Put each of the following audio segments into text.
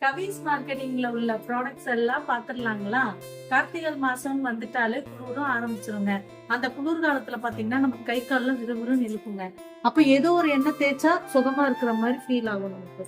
கவிஸ் மார்க்கெட்டிங்ல உள்ள ப்ராடக்ட்ஸ் எல்லாம் பாத்துடலாங்களா? கார்த்திகை மாசம் வந்துட்டாலே குளிரும் ஆரம்பிச்சிருங்க. அந்த குளிர் காலத்துல பாத்தீங்கன்னா நம்ம கை கால்லாம் விறுவிறுன்னு இருக்குங்க. அப்ப ஏதோ ஒரு எண்ணெய் தேய்ச்சா சுகமா இருக்கிற மாதிரி ஃபீல் ஆகும் நமக்கு.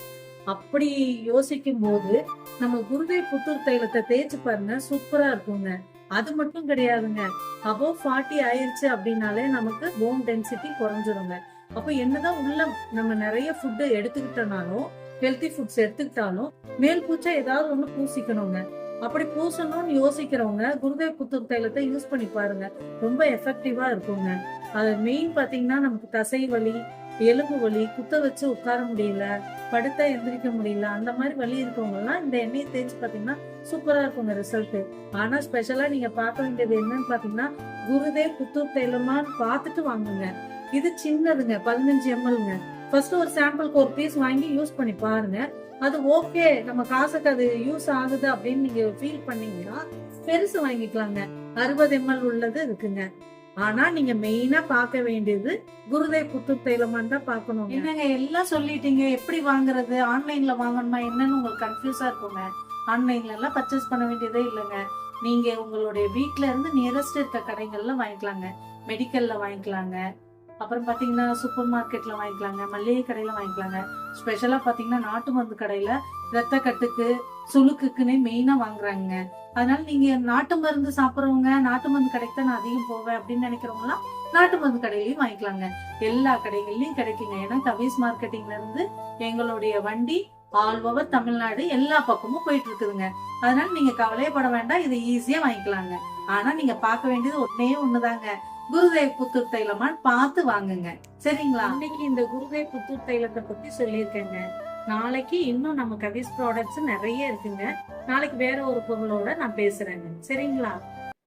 அப்படி யோசிக்கும் போது நம்ம குருதை புத்தூர் தைலத்தை தேய்ச்சி பாருங்க, சூப்பரா இருக்குங்க. அது மட்டும் கிடையாதுங்க, அபோவ் 40 ஆயிருச்சு அப்படின்னாலே நமக்கு போன் டென்சிட்டி குறைஞ்சிருங்க. அப்ப என்னதான் உள்ள நம்ம நிறைய ஃபுட்டு எடுத்துக்கிட்டனாலும், ஹெல்த்தி ஃபுட்ஸ் எடுத்துக்கிட்டாலும் மேல் பூச்சா ஏதாவது ஒண்ணு பூசிக்கணுங்க. அப்படி பூசணும்னு யோசிக்கிறவங்க குருதை புத்தூர் தைலத்தை யூஸ் பண்ணி பாருங்க, ரொம்ப எஃபெக்டிவா இருக்குங்க. அது மெயின் பாத்தீங்கன்னா நமக்கு தசை வலி, எலும்பு வலி, குத்த வச்சு உட்கார முடியல, படுத்தா எந்திரிக்க முடியல, அந்த மாதிரி வலி இருக்கவங்க எல்லாம் இந்த எண்ணெயை தேய்ச்சி பாத்தீங்கன்னா சூப்பரா இருக்குங்க ரிசல்ட். ஆனா ஸ்பெஷலா நீங்க பார்க்க வேண்டியது என்னன்னு பாத்தீங்கன்னா, குருதே புத்தூர் தைலமான்னு பார்த்துட்டு வாங்குங்க. இது சின்னதுங்க, 15 mlங்க. ஃபர்ஸ்ட் ஒரு சாம்பிளுக்கு ஒரு பீஸ் வாங்கி யூஸ் பண்ணி பாருங்க. அது ஓகே, நம்ம காசுக்கு அது யூஸ் ஆகுது அப்படின்னு நீங்க ஃபீல் பண்ணீங்கன்னா பெருசு வாங்கிக்கலாங்க. 60 ml உள்ளது இருக்குங்க. ஆனா நீங்க மெயினா பார்க்க வேண்டியது குருதை புத்தூர் தைலமான்னு தான் பார்க்கணும். என்னங்க எல்லாம் சொல்லிட்டீங்க, எப்படி வாங்குறது? ஆன்லைன்ல வாங்கணுமா என்னன்னு உங்களுக்கு கன்ஃபியூஸா இருக்குங்க. ஆன்லைன்ல எல்லாம் பர்ச்சேஸ் பண்ண வேண்டியதே இல்லைங்க. நீங்க உங்களுடைய வீட்ல இருந்து நியரஸ்ட் இருக்க கடைகள்ல வாங்கிக்கலாங்க. மெடிக்கல்ல வாங்கிக்கலாங்க, அப்புறம் பாத்தீங்கன்னா சூப்பர் மார்க்கெட்ல வாங்கிக்கலாங்க, மளிகை கடையில வாங்கிக்கலாங்க. ஸ்பெஷலா பாத்தீங்கன்னா நாட்டு மருந்து கடையில ரத்த கட்டுக்கு, சுளுக்குக்குன்னே மெயினா வாங்குறாங்க. அதனால நீங்க நாட்டு மருந்து சாப்பிடுறவங்க நாட்டு மருந்து கடைக்கு தான் நான் அதிகம் போவேன் அப்படின்னு நினைக்கிறவங்க எல்லாம் நாட்டு மருந்து கடையிலயும் வாங்கிக்கலாங்க. எல்லா கடைகள்லயும் கிடைக்குங்க. ஏன்னா கவிஸ் மார்க்கெட்டிங்ல இருந்து எங்களுடைய வண்டி ஆல் ஓவர் தமிழ்நாடு எல்லா பக்கமும் போயிட்டு இருக்குதுங்க. அதனால நீங்க கவலையப்பட வேண்டாம், இதை ஈஸியா வாங்கிக்கலாங்க. ஆனா நீங்க பார்க்க வேண்டியது ஒன்னே ஒண்ணுதாங்க, குருதை புத்தூர் தைலமான்னு பார்த்து வாங்குங்க, சரிங்களா? இன்னைக்கு இந்த குருதை புத்தூர் தைலத்தை பத்தி சொல்லியிருக்கேங்க. நாளைக்கு இன்னும் நம்ம கவிஸ் ப்ராடக்ட்ஸ் நிறைய இருக்குங்க. நாளைக்கு வேற ஒரு பொருளோட நான் பேசுறேங்க, சரிங்களா?